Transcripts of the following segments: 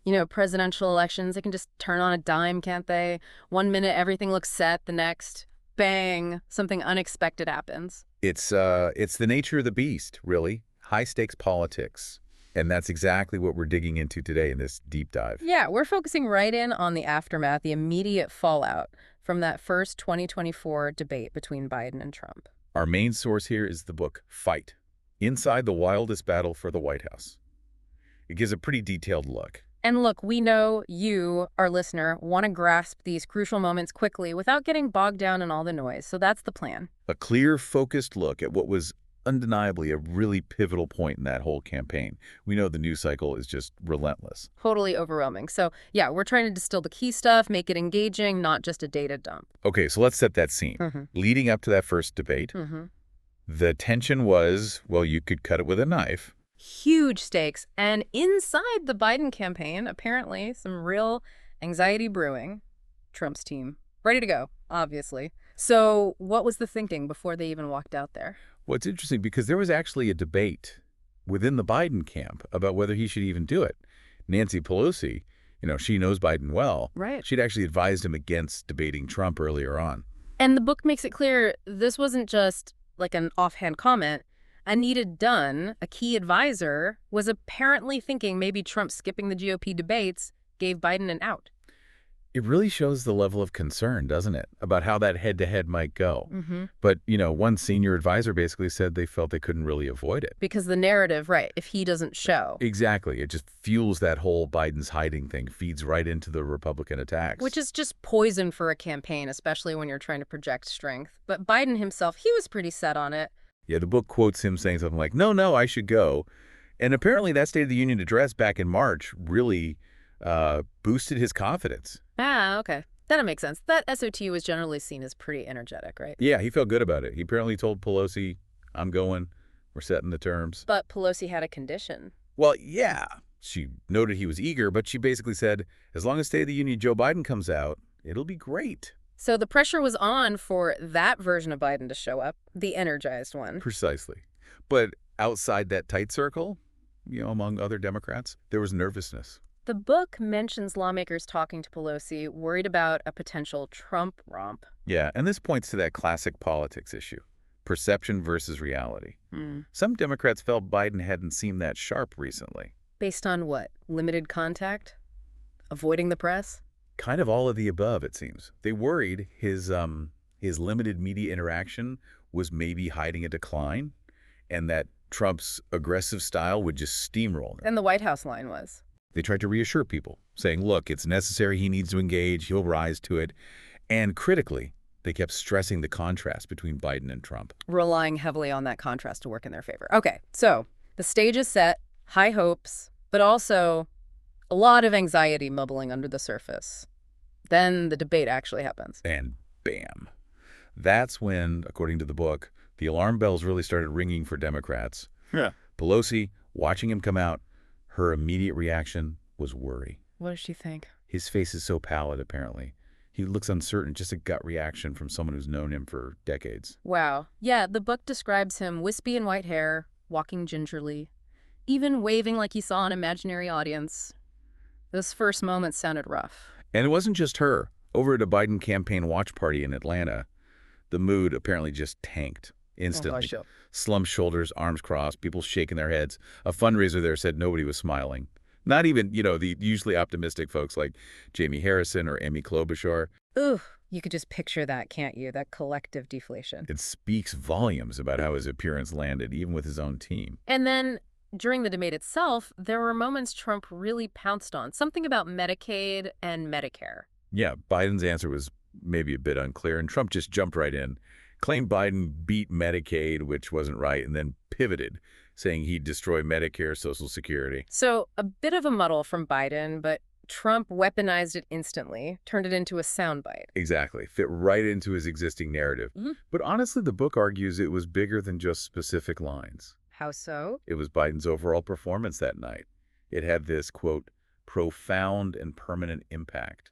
You know, presidential elections, they can just turn on a dime, can't they? One minute, everything looks set. The next, bang, something unexpected happens. It's the nature of the beast, really. High-stakes politics. And that's exactly what we're digging into today in this deep dive. Yeah, we're focusing right in on the aftermath, the immediate fallout from that first 2024 debate between Biden and Trump. Our main source here is the book Fight, Inside the Wildest Battle for the White House. It gives a pretty detailed look. And look, we know you, our listener, want to grasp these crucial moments quickly without getting bogged down in all the noise. So that's the plan. A clear, focused look at what was undeniably a really pivotal point in that whole campaign. We know the news cycle is just relentless. Totally overwhelming. So yeah, we're trying to distill the key stuff, make it engaging, not just a data dump. Okay, so let's set that scene. Leading up to that first debate, the tension was, well, you could cut it with a knife. Huge stakes. And inside the Biden campaign, apparently some real anxiety brewing. Trump's team, ready to go, obviously. So what was the thinking before they even walked out there? Well, it's interesting because there was actually a debate within the Biden camp about whether he should even do it. Nancy Pelosi, she knows Biden well. Right. She'd actually advised him against debating Trump earlier on. And the book makes it clear this wasn't just like an offhand comment. Anita Dunn, a key advisor, was apparently thinking maybe Trump skipping the GOP debates gave Biden an out. It really shows the level of concern, doesn't it, about how that head-to-head might go. But, one senior advisor basically said they felt they couldn't really avoid it. Because the narrative, right, if he doesn't show. Exactly. It just fuels that whole Biden's hiding thing, feeds right into the Republican attacks. Which is just poison for a campaign, especially when you're trying to project strength. But Biden himself, he was pretty set on it. Yeah, the book quotes him saying something like, no, I should go. And apparently that State of the Union address back in March really boosted his confidence. Ah, okay. That makes sense. That SOT was generally seen as pretty energetic, right? Yeah, he felt good about it. He apparently told Pelosi, I'm going. We're setting the terms. But Pelosi had a condition. Well, yeah. She noted he was eager, but she basically said, as long as State of the Union Joe Biden comes out, it'll be great. So the pressure was on for that version of Biden to show up, the energized one. Precisely. But outside that tight circle, among other Democrats, there was nervousness. The book mentions lawmakers talking to Pelosi, worried about a potential Trump romp. Yeah, and this points to that classic politics issue, perception versus reality. Some Democrats felt Biden hadn't seemed that sharp recently. Based on what? Limited contact? Avoiding the press? Kind of all of the above, it seems. They worried his limited media interaction was maybe hiding a decline, and that Trump's aggressive style would just steamroll him. And the White House line was? They tried to reassure people, saying, look, it's necessary, he needs to engage, he'll rise to it. And critically, they kept stressing the contrast between Biden and Trump. Relying heavily on that contrast to work in their favor. Okay, so the stage is set, high hopes, but also a lot of anxiety bubbling under the surface. Then the debate actually happens. And bam. That's when, according to the book, the alarm bells really started ringing for Democrats. Yeah. Pelosi, watching him come out, her immediate reaction was worry. What does she think? His face is so pallid, apparently. He looks uncertain, just a gut reaction from someone who's known him for decades. Wow. Yeah, the book describes him wispy and white hair, walking gingerly, even waving like he saw an imaginary audience. Those first moments sounded rough. And it wasn't just her. Over at a Biden campaign watch party in Atlanta, the mood apparently just tanked instantly. Oh, Slumped shoulders, arms crossed, people shaking their heads. A fundraiser there said nobody was smiling. Not even, the usually optimistic folks like Jamie Harrison or Amie Klobuchar. Ooh, you could just picture that, can't you? That collective deflation. It speaks volumes about how his appearance landed, even with his own team. And then during the debate itself, there were moments Trump really pounced on. Something about Medicaid and Medicare. Yeah, Biden's answer was maybe a bit unclear, and Trump just jumped right in, claimed Biden beat Medicaid, which wasn't right, and then pivoted, saying he'd destroy Medicare, Social Security. So a bit of a muddle from Biden, but Trump weaponized it instantly, turned it into a soundbite. Exactly. Fit right into his existing narrative. But honestly, the book argues it was bigger than just specific lines. How so? It was Biden's overall performance that night. It had this, quote, profound and permanent impact.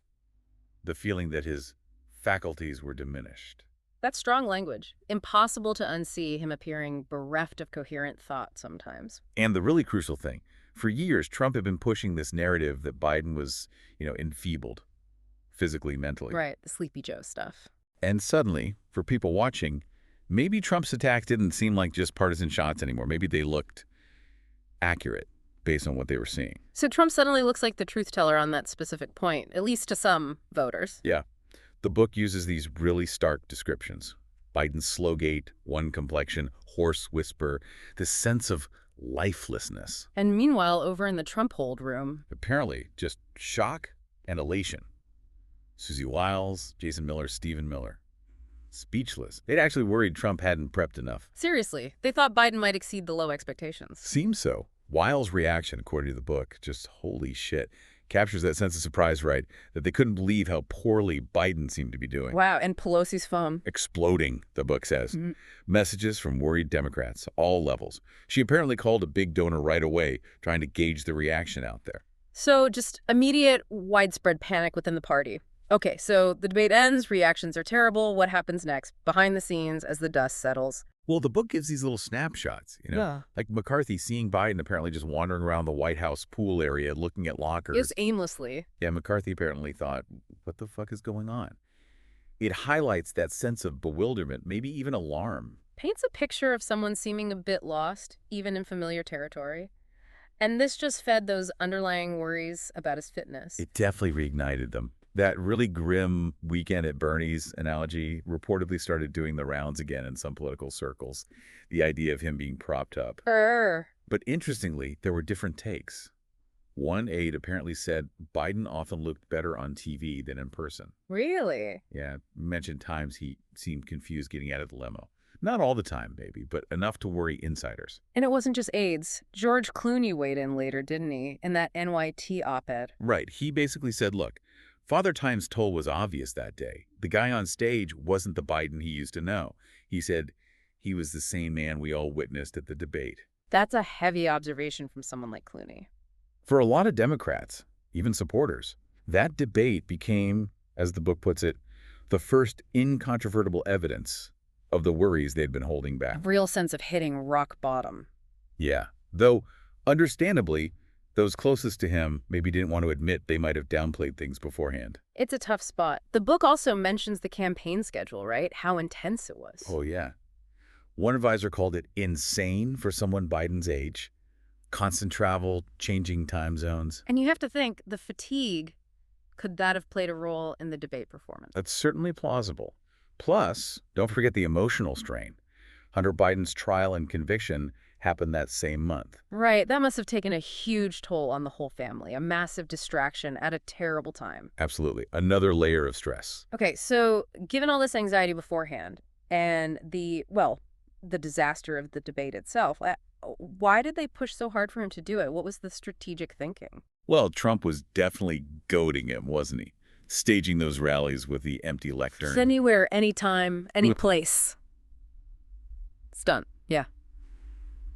The feeling that his faculties were diminished. That's strong language. Impossible to unsee him appearing bereft of coherent thought sometimes. And the really crucial thing, For years, Trump had been pushing this narrative that Biden was, enfeebled, physically, mentally. Right, the Sleepy Joe stuff. And suddenly, for people watching, maybe Trump's attacks didn't seem like just partisan shots anymore. Maybe they looked accurate based on what they were seeing. So Trump suddenly looks like the truth teller on that specific point, at least to some voters. Yeah. The book uses these really stark descriptions. Biden's slow gait, one complexion, hoarse whisper, this sense of lifelessness. And meanwhile, over in the Trump hold room, Apparently, just shock and elation. Susie Wiles, Jason Miller, Stephen Miller. Speechless. They'd actually worried Trump hadn't prepped enough. seriously, they thought Biden might exceed the low expectations. Seems so. Wiles' reaction, according to the book, just holy shit, captures that sense of surprise right, that they couldn't believe how poorly Biden seemed to be doing. Wow, and Pelosi's phone. Exploding, the book says. Messages from worried Democrats, all levels. She apparently called a big donor right away, trying to gauge the reaction out there. So just immediate, widespread panic within the party. Okay, so the debate ends, reactions are terrible. What happens next? Behind the scenes, as the dust settles. Well, the book gives these little snapshots, Yeah. like McCarthy seeing Biden apparently just wandering around the White House pool area looking at lockers. Just aimlessly. Yeah, McCarthy apparently thought, what the fuck is going on? It highlights that sense of bewilderment, maybe even alarm. Paints a picture of someone seeming a bit lost, even in familiar territory. And this just fed those underlying worries about his fitness. It definitely reignited them. That really grim weekend at Bernie's analogy reportedly started doing the rounds again in some political circles, the idea of him being propped up. But interestingly, there were different takes. One aide apparently said Biden often looked better on TV than in person. Really? Yeah, mentioned times he seemed confused getting out of the limo. Not all the time, maybe, but enough to worry insiders. And it wasn't just aides. George Clooney weighed in later, didn't he, in that NYT op-ed? Right. He basically said, look, Father Time's toll was obvious that day. The guy on stage wasn't the Biden he used to know. He said he was the same man we all witnessed at the debate. That's a heavy observation from someone like Clooney. For a lot of Democrats, even supporters, that debate became, as the book puts it, the first incontrovertible evidence of the worries they'd been holding A back. real sense of hitting rock bottom. Yeah, though, understandably, those closest to him maybe didn't want to admit they might have downplayed things beforehand. It's a tough spot. The book also mentions the campaign schedule, right? How intense it was. Oh, yeah. One advisor called it insane for someone Biden's age. Constant travel, changing time zones. And you have to think, the fatigue, could that have played a role in the debate performance? That's certainly plausible. Plus, don't forget the emotional strain. Hunter Biden's trial and conviction happened that same month. Right, that must have taken a huge toll on the whole family, a massive distraction at a terrible time. Absolutely. Another layer of stress. Okay, so given all this anxiety beforehand and the disaster of the debate itself, why did they push so hard for him to do it? What was the strategic thinking? Well, Trump was definitely goading him, wasn't he? Staging those rallies with the empty lectern. It's anywhere, anytime, any place. Stunt, yeah.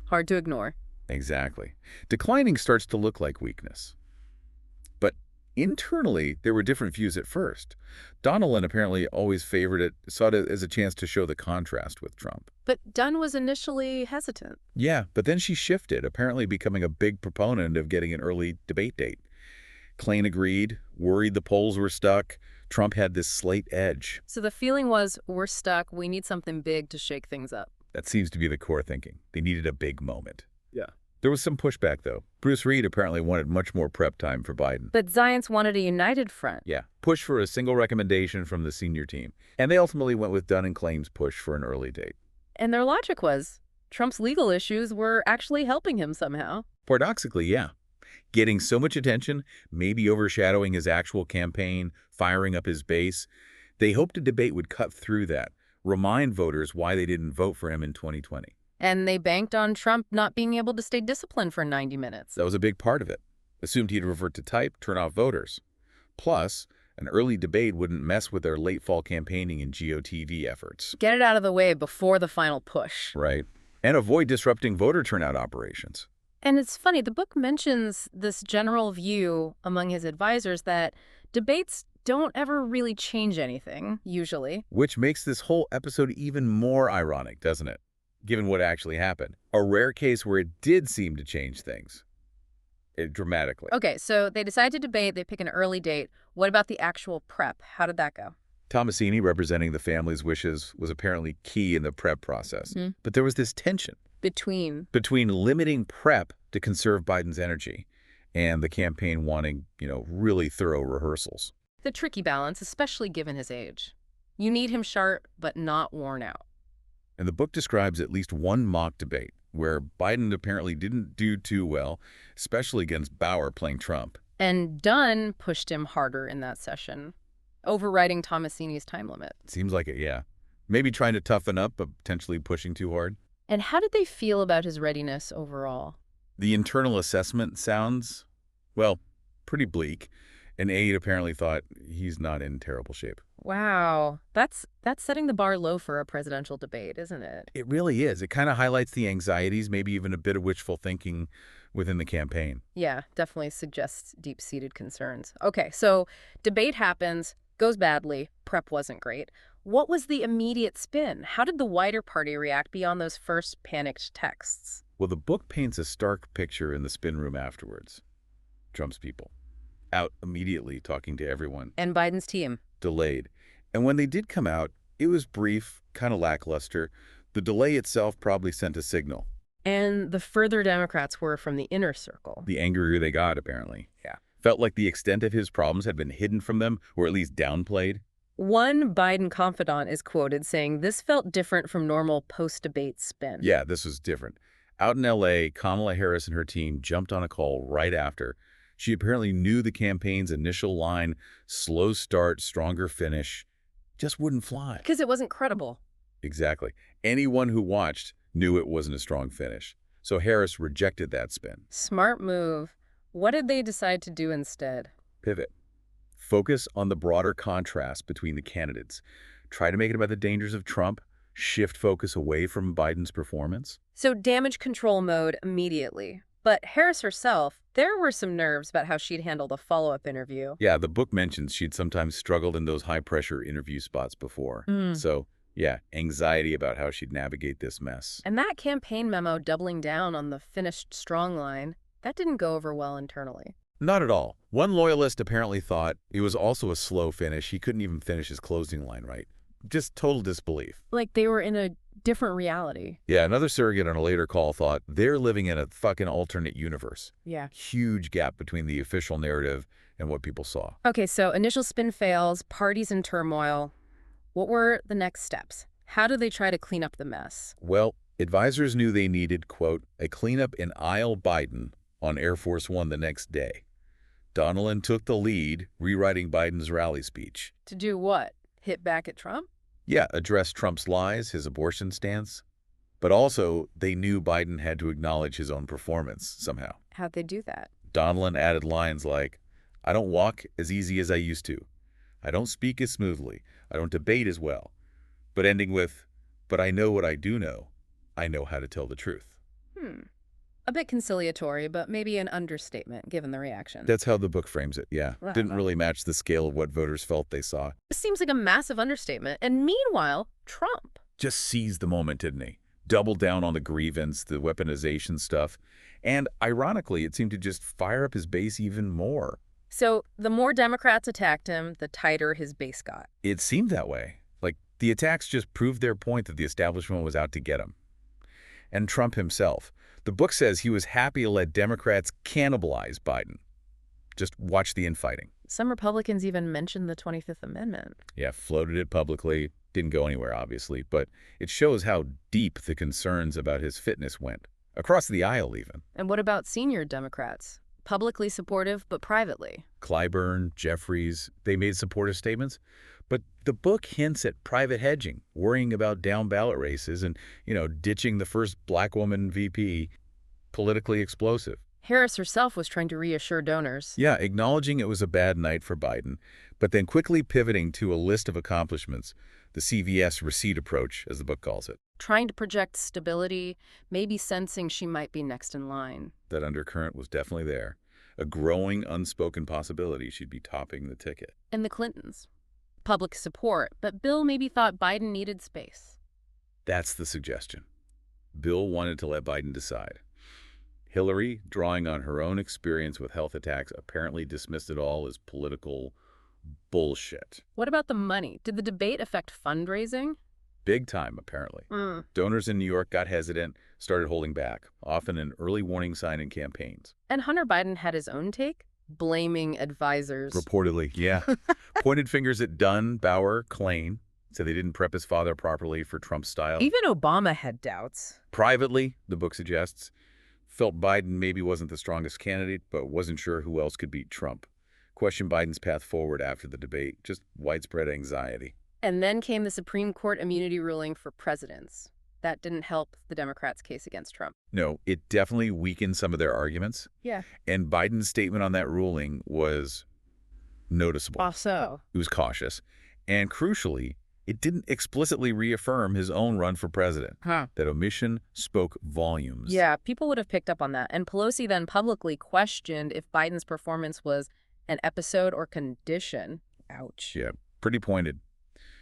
Hard to ignore. Exactly. Declining starts to look like weakness. But internally, there were different views at first. Donilon apparently always favored it, saw it as a chance to show the contrast with Trump. But Dunn was initially hesitant. Yeah, but then she shifted, apparently becoming a big proponent of getting an early debate date. Klain agreed, worried the polls were stuck. Trump had this slight edge. So the feeling was, we're stuck, we need something big to shake things up. That seems to be the core thinking. They needed a big moment. Yeah. There was some pushback, though. Bruce Reed apparently wanted much more prep time for Biden. But Zients wanted a united front. Yeah, push for a single recommendation from the senior team. And they ultimately went with Dunn and Klain's push for an early date. And their logic was, Trump's legal issues were actually helping him somehow. Paradoxically, yeah. Getting so much attention, maybe overshadowing his actual campaign, firing up his base. They hoped a debate would cut through that, remind voters why they didn't vote for him in 2020. And they banked on Trump not being able to stay disciplined for 90 minutes. That was a big part of it. Assumed he'd revert to type, turn off voters. Plus, an early debate wouldn't mess with their late fall campaigning and GOTV efforts. Get it out of the way before the final push. Right. And avoid disrupting voter turnout operations. And it's funny, the book mentions this general view among his advisors that debates don't ever really change anything, usually. Which makes this whole episode even more ironic, doesn't it? Given what actually happened. A rare case where it did seem to change things. dramatically. Okay, so they decide to debate. They pick an early date. What about the actual prep? How did that go? Tomasini, representing the family's wishes, was apparently key in the prep process. Hmm. But there was this tension Between. between limiting prep to conserve Biden's energy and the campaign wanting, really thorough rehearsals. The tricky balance, especially given his age. You need him sharp, but not worn out. And the book describes at least one mock debate where Biden apparently didn't do too well, especially against Bauer playing Trump. And Dunn pushed him harder in that session, overriding Tomasini's time limit. Seems like it, yeah. Maybe trying to toughen up, but potentially pushing too hard. And how did they feel about his readiness overall? The internal assessment sounds, well, pretty bleak. An aide apparently thought he's not in terrible shape. Wow, that's setting the bar low for a presidential debate, isn't it? It really is. It kind of highlights the anxieties, maybe even a bit of wishful thinking within the campaign. Yeah, definitely suggests deep-seated concerns. Okay, so debate happens, goes badly, prep wasn't great. What was the immediate spin? How did the wider party react beyond those first panicked texts? Well, the book paints a stark picture in the spin room afterwards. Trump's people, out immediately talking to everyone. And Biden's team. Delayed. And when they did come out, it was brief, kind of lackluster. The delay itself probably sent a signal. And the further Democrats were from the inner circle. The angrier they got, apparently. Yeah. Felt like the extent of his problems had been hidden from them, or at least downplayed. One Biden confidant is quoted saying this felt different from normal post-debate spin. Yeah, this was different. Out in L.A., Kamala Harris and her team jumped on a call right after. She apparently knew the campaign's initial line, slow start, stronger finish, just wouldn't fly. Because it wasn't credible. Exactly. Anyone who watched knew it wasn't a strong finish. So Harris rejected that spin. Smart move. What did they decide to do instead? Pivot. Focus on the broader contrast between the candidates. Try to make it about the dangers of Trump. Shift focus away from Biden's performance. So damage control mode immediately. But Harris herself, there were some nerves about how she'd handled a follow-up interview. Yeah, the book mentions she'd sometimes struggled in those high-pressure interview spots before. So, yeah, anxiety about how she'd navigate this mess. And that campaign memo doubling down on the finished strong line, that didn't go over well internally. Not at all. One loyalist apparently thought it was also a slow finish. He couldn't even finish his closing line right. Just total disbelief. Like they were in a different reality. Yeah, another surrogate on a later call thought they're living in a fucking alternate universe. Yeah. Huge gap between the official narrative and what people saw. Okay, so initial spin fails, parties in turmoil. What were the next steps? How do they try to clean up the mess? Well, advisors knew they needed, quote, a cleanup in aisle Biden on Air Force One the next day. Donilon took the lead, rewriting Biden's rally speech. To do what? Hit back at Trump? Yeah, address Trump's lies, his abortion stance. But also, they knew Biden had to acknowledge his own performance somehow. How'd they do that? Donilon added lines like, I don't walk as easy as I used to. I don't speak as smoothly. I don't debate as well. But ending with, but I know what I do know. I know how to tell the truth. A bit conciliatory, but maybe an understatement, given the reaction. That's how the book frames it, yeah. Wow. Didn't really match the scale of what voters felt they saw. This seems like a massive understatement. And meanwhile, Trump. Just seized the moment, didn't he? Doubled down on the grievance, the weaponization stuff. And ironically, it seemed to just fire up his base even more. So the more Democrats attacked him, the tighter his base got. It seemed that way. Like, the attacks just proved their point that the establishment was out to get him. And Trump himself. The book says he was happy to let Democrats cannibalize Biden. Just watch the infighting. Some Republicans even mentioned the 25th Amendment. Yeah, floated it publicly. Didn't go anywhere, obviously. But it shows how deep the concerns about his fitness went. Across the aisle, even. And what about senior Democrats? Publicly supportive, but privately. Clyburn, Jeffries, they made supportive statements. But the book hints at private hedging, worrying about down-ballot races and, ditching the first black woman VP, politically explosive. Harris herself was trying to reassure donors. Yeah, acknowledging it was a bad night for Biden, but then quickly pivoting to a list of accomplishments, the CVS receipt approach, as the book calls it. Trying to project stability, maybe sensing she might be next in line. That undercurrent was definitely there. A growing, unspoken possibility she'd be topping the ticket. And the Clintons. Public support, but Bill maybe thought Biden needed space. That's the suggestion. Bill wanted to let Biden decide. Hillary, drawing on her own experience with health attacks, apparently dismissed it all as political bullshit. What about the money? Did the debate affect fundraising? Big time, apparently. Donors in New York got hesitant, started holding back, often an early warning sign in campaigns. And Hunter Biden had his own take, blaming advisors. Reportedly, yeah. Pointed fingers at Dunn, Bauer, Klain, said they didn't prep his father properly for Trump style. Even Obama had doubts. Privately, the book suggests, felt Biden maybe wasn't the strongest candidate, but wasn't sure who else could beat Trump. Questioned Biden's path forward after the debate, just widespread anxiety. And then came the Supreme Court immunity ruling for presidents. That didn't help the Democrats' case against Trump. No, it definitely weakened some of their arguments. Yeah. And Biden's statement on that ruling was noticeable. Also. It was cautious. And crucially, it didn't explicitly reaffirm his own run for president. That omission spoke volumes. Yeah, people would have picked up on that. And Pelosi then publicly questioned if Biden's performance was an episode or condition. Ouch. Yeah, pretty pointed.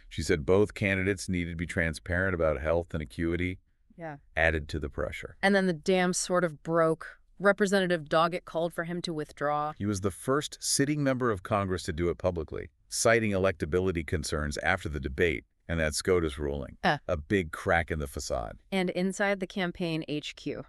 She said both candidates needed to be transparent about health and acuity. Yeah. Added to the pressure. And then the dam sort of broke. Representative Doggett called for him to withdraw. He was the first sitting member of Congress to do it publicly, citing electability concerns after the debate and that SCOTUS ruling. A big crack in the facade. And inside the campaign HQ.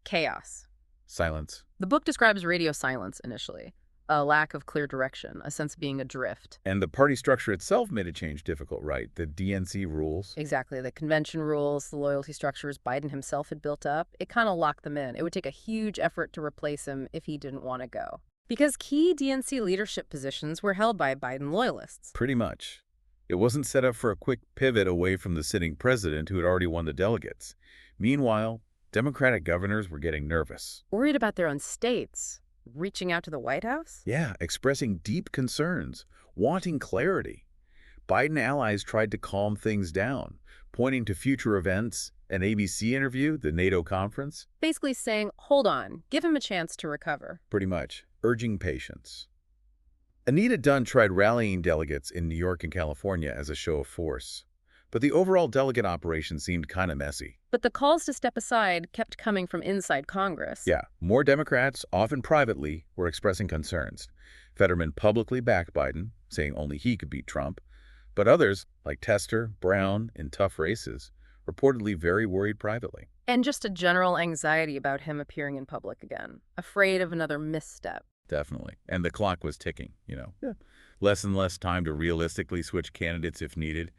Chaos. Silence. The book describes radio silence initially. A lack of clear direction, a sense of being adrift. And the party structure itself made a change difficult, right? The DNC rules. Exactly. The convention rules, the loyalty structures Biden himself had built up, it kind of locked them in. It would take a huge effort to replace him if he didn't want to go. Because key DNC leadership positions were held by Biden loyalists. Pretty much. It wasn't set up for a quick pivot away from the sitting president who had already won the delegates. Meanwhile, Democratic governors were getting nervous. Worried about their own states. Reaching out to the White House? Yeah, expressing deep concerns, wanting clarity. Biden allies tried to calm things down, pointing to future events, an ABC interview, the NATO conference. Basically saying, hold on, give him a chance to recover. Pretty much, urging patience. Anita Dunn tried rallying delegates in New York and California as a show of force. But the overall delegate operation seemed kind of messy. But the calls to step aside kept coming from inside Congress. Yeah, more Democrats, often privately, were expressing concerns. Fetterman publicly backed Biden, saying only he could beat Trump. But others, like Tester, Brown, in tough races, reportedly very worried privately. And just a general anxiety about him appearing in public again, afraid of another misstep. Definitely. And the clock was ticking, Yeah. Less and less time to realistically switch candidates if needed.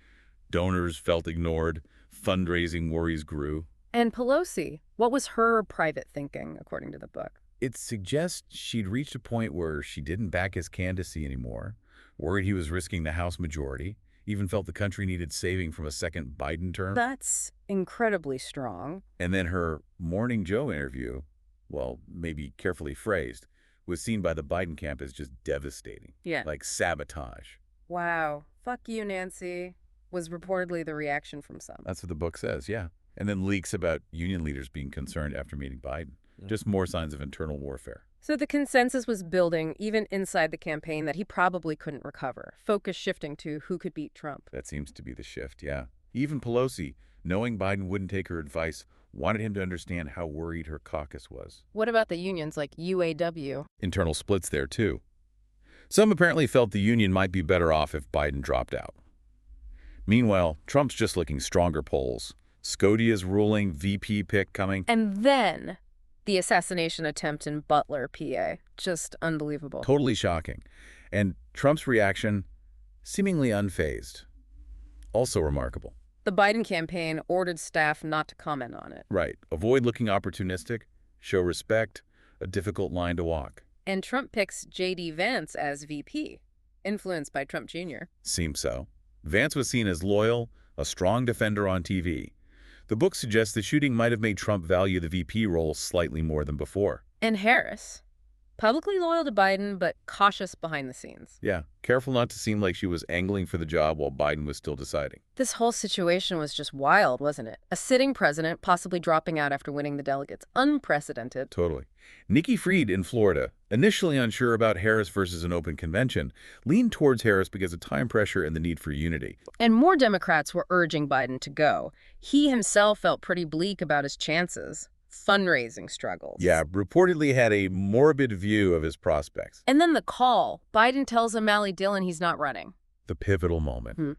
Donors felt ignored. Fundraising worries grew. And Pelosi, what was her private thinking, according to the book? It suggests she'd reached a point where she didn't back his candidacy anymore, worried he was risking the House majority, even felt the country needed saving from a second Biden term. That's incredibly strong. And then her Morning Joe interview, well, maybe carefully phrased, was seen by the Biden camp as just devastating. Yeah. Like sabotage. Wow. Fuck you, Nancy, was reportedly the reaction from some. That's what the book says, yeah. And then leaks about union leaders being concerned after meeting Biden. Just more signs of internal warfare. So the consensus was building, even inside the campaign, that he probably couldn't recover. Focus shifting to who could beat Trump. That seems to be the shift, yeah. Even Pelosi, knowing Biden wouldn't take her advice, wanted him to understand how worried her caucus was. What about the unions like UAW? Internal splits there, too. Some apparently felt the union might be better off if Biden dropped out. Meanwhile, Trump's just looking stronger polls. Scotia's ruling, VP pick coming. And then the assassination attempt in Butler, PA. Just unbelievable. Totally shocking. And Trump's reaction, seemingly unfazed. Also remarkable. The Biden campaign ordered staff not to comment on it. Right. Avoid looking opportunistic, show respect, a difficult line to walk. And Trump picks J.D. Vance as VP, influenced by Trump Jr. Seems so. Vance was seen as loyal, a strong defender on TV. The book suggests the shooting might have made Trump value the VP role slightly more than before. And Harris, publicly loyal to Biden, but cautious behind the scenes. Yeah, careful not to seem like she was angling for the job while Biden was still deciding. This whole situation was just wild, wasn't it? A sitting president possibly dropping out after winning the delegates. Unprecedented. Totally. Nikki Fried in Florida, initially unsure about Harris versus an open convention, leaned towards Harris because of time pressure and the need for unity. And more Democrats were urging Biden to go. He himself felt pretty bleak about his chances. fundraising struggles. Yeah, reportedly had a morbid view of his prospects. And then the call. Biden tells O'Malley Dillon he's not running. The pivotal moment. Hmm.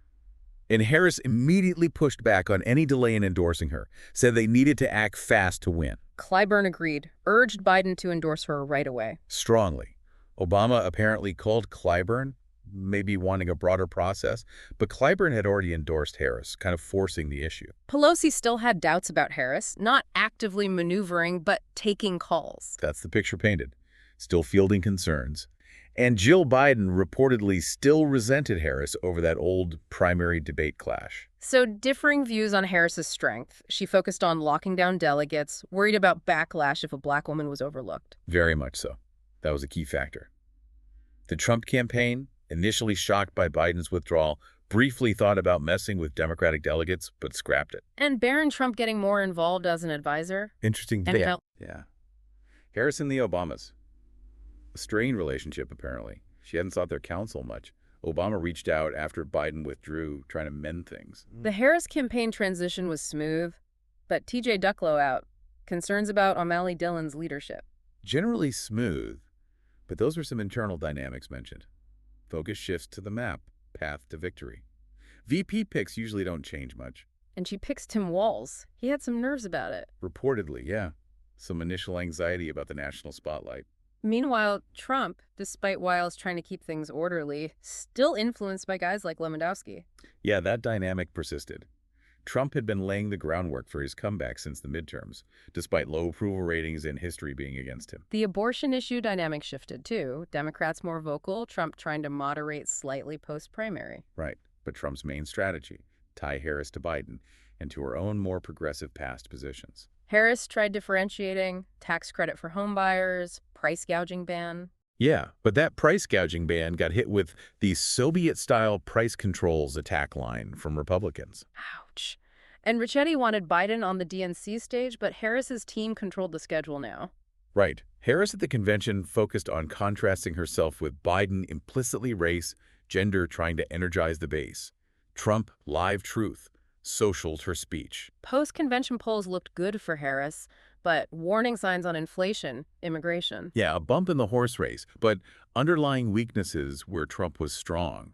And Harris immediately pushed back on any delay in endorsing her, said they needed to act fast to win. Clyburn agreed, urged Biden to endorse her right away. Strongly. Obama apparently called Clyburn, maybe wanting a broader process, but Clyburn had already endorsed Harris, kind of forcing the issue. Pelosi still had doubts about Harris, not actively maneuvering, but taking calls. That's the picture painted. Still fielding concerns. And Jill Biden reportedly still resented Harris over that old primary debate clash. So differing views on Harris's strength. She focused on locking down delegates, worried about backlash if a black woman was overlooked. Very much so. That was a key factor. The Trump campaign, initially shocked by Biden's withdrawal, briefly thought about messing with Democratic delegates, but scrapped it. And Barron Trump getting more involved as an advisor. Interesting. And Yeah. Harris and the Obamas. A strained relationship, apparently. She hadn't sought their counsel much. Obama reached out after Biden withdrew, trying to mend things. The Harris campaign transition was smooth, but TJ Ducklow out. Concerns about O'Malley Dillon's leadership. Generally smooth, but those were some internal dynamics mentioned. Focus shifts to the map, path to victory. VP picks usually don't change much. And she picks Tim Walz. He had some nerves about it. Reportedly, yeah. Some initial anxiety about the national spotlight. Meanwhile, Trump, despite Wiles trying to keep things orderly, still influenced by guys like Lewandowski. Yeah, that dynamic persisted. Trump had been laying the groundwork for his comeback since the midterms, despite low approval ratings and history being against him. The abortion issue dynamic shifted, too. Democrats more vocal, Trump trying to moderate slightly post-primary. Right, but Trump's main strategy, tie Harris to Biden and to her own more progressive past positions. Harris tried differentiating, tax credit for homebuyers, price gouging ban. Yeah, but that price gouging ban got hit with the Soviet-style price controls attack line from Republicans. Ouch. And Ricchetti wanted Biden on the DNC stage, but Harris's team controlled the schedule now. Right. Harris at the convention focused on contrasting herself with Biden, implicitly race, gender, trying to energize the base. Trump, live truth, socialed her speech. Post-convention polls looked good for Harris, but warning signs on inflation, immigration. Yeah, a bump in the horse race, but underlying weaknesses where Trump was strong.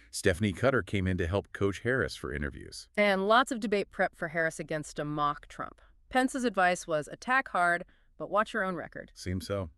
Stephanie Cutter came in to help coach Harris for interviews. And lots of debate prep for Harris against a mock Trump. Pence's advice was attack hard, but watch your own record. Seems so.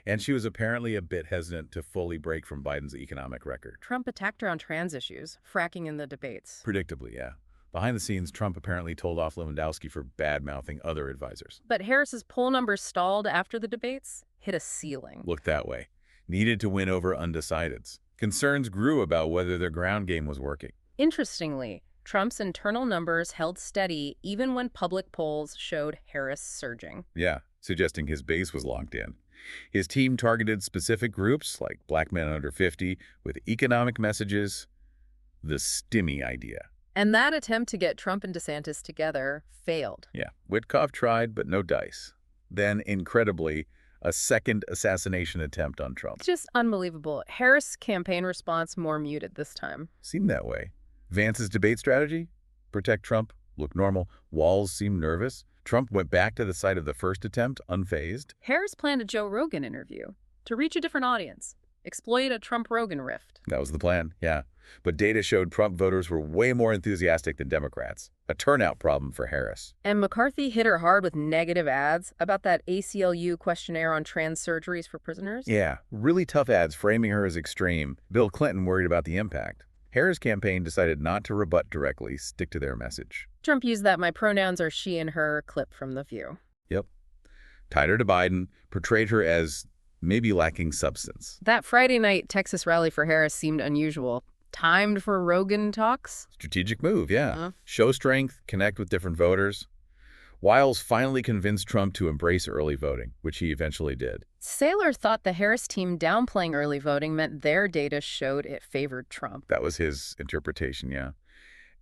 And she was apparently a bit hesitant to fully break from Biden's economic record. Trump attacked her on trans issues, fracking in the debates. Predictably, yeah. Behind the scenes, Trump apparently told off Lewandowski for bad-mouthing other advisors. But Harris's poll numbers stalled after the debates, hit a ceiling. Looked that way. Needed to win over undecideds. Concerns grew about whether their ground game was working. Interestingly, Trump's internal numbers held steady even when public polls showed Harris surging. Yeah, suggesting his base was locked in. His team targeted specific groups, like black men under 50, with economic messages, the stimmy idea. And that attempt to get Trump and DeSantis together failed. Yeah, Witkoff tried, but no dice. Then, incredibly, a second assassination attempt on Trump. It's just unbelievable. Harris' campaign response more muted this time. Seemed that way. Vance's debate strategy? Protect Trump, look normal. Walz seemed nervous. Trump went back to the site of the first attempt, unfazed. Harris planned a Joe Rogan interview to reach a different audience, exploit a Trump-Rogan rift. That was the plan, yeah. But data showed Trump voters were way more enthusiastic than Democrats. A turnout problem for Harris. And McCarthy hit her hard with negative ads about that ACLU questionnaire on trans surgeries for prisoners. Yeah, really tough ads framing her as extreme. Bill Clinton worried about the impact. Harris' campaign decided not to rebut directly, stick to their message. Trump used that "my pronouns are she and her" clip from The View. Yep. Tied her to Biden, portrayed her as maybe lacking substance. That Friday night Texas rally for Harris seemed unusual. Timed for Rogan talks? Strategic move, yeah. Show strength, connect with different voters. Wiles finally convinced Trump to embrace early voting, which he eventually did. Saylor thought the Harris team downplaying early voting meant their data showed it favored Trump. That was his interpretation, yeah.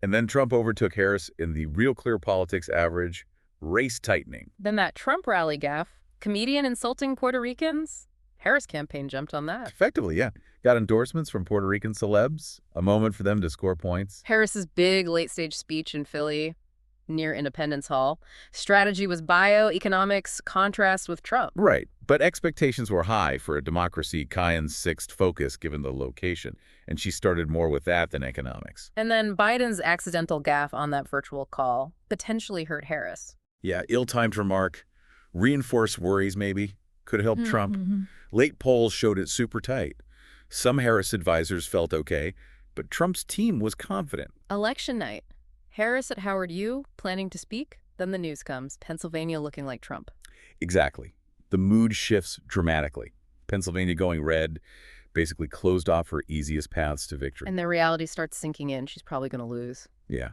And then Trump overtook Harris in the Real Clear Politics average, race tightening. Then that Trump rally gaffe, comedian insulting Puerto Ricans? Harris campaign jumped on that. Effectively, yeah. Got endorsements from Puerto Rican celebs, a moment for them to score points. Harris's big late-stage speech in Philly, near Independence Hall. Strategy was bioeconomics, contrast with Trump. Right, but expectations were high for a democracy Kayan's sixth focus given the location, and she started more with that than economics. And then Biden's accidental gaffe on that virtual call potentially hurt Harris. Yeah, ill-timed remark, reinforced worries maybe, could help Trump. Mm-hmm. Late polls showed it super tight. Some Harris advisors felt okay, but Trump's team was confident. Election night. Harris at Howard U, planning to speak. Then the news comes, Pennsylvania looking like Trump. Exactly. The mood shifts dramatically. Pennsylvania going red, basically closed off her easiest paths to victory. And the reality starts sinking in. She's probably going to lose. Yeah.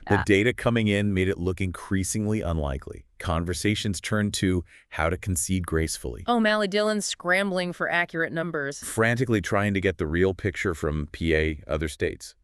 The data coming in made it look increasingly unlikely. Conversations turned to how to concede gracefully. O'Malley Dillon's scrambling for accurate numbers. Frantically trying to get the real picture from PA, other states.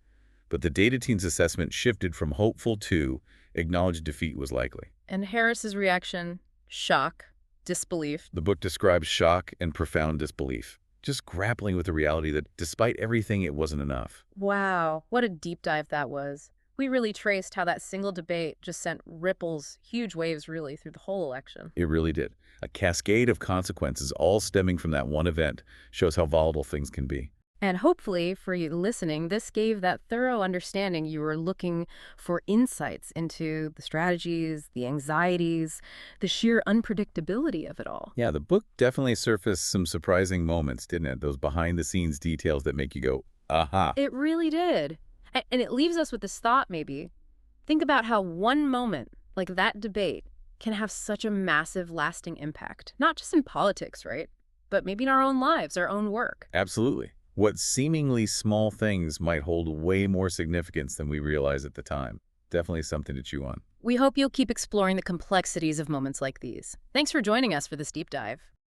But the data team's assessment shifted from hopeful to acknowledged defeat was likely. And Harris's reaction, shock, disbelief. The book describes shock and profound disbelief, just grappling with the reality that despite everything, it wasn't enough. Wow, what a deep dive that was. We really traced how that single debate just sent ripples, huge waves really, through the whole election. It really did. A cascade of consequences, all stemming from that one event, shows how volatile things can be. And hopefully, for you listening, this gave that thorough understanding you were looking for, insights into the strategies, the anxieties, the sheer unpredictability of it all. Yeah, the book definitely surfaced some surprising moments, didn't it? Those behind-the-scenes details that make you go, aha. It really did. And it leaves us with this thought, maybe. Think about how one moment, like that debate, can have such a massive, lasting impact. Not just in politics, right? But maybe in our own lives, our own work. Absolutely. What seemingly small things might hold way more significance than we realize at the time. Definitely something to chew on. We hope you'll keep exploring the complexities of moments like these. Thanks for joining us for this deep dive.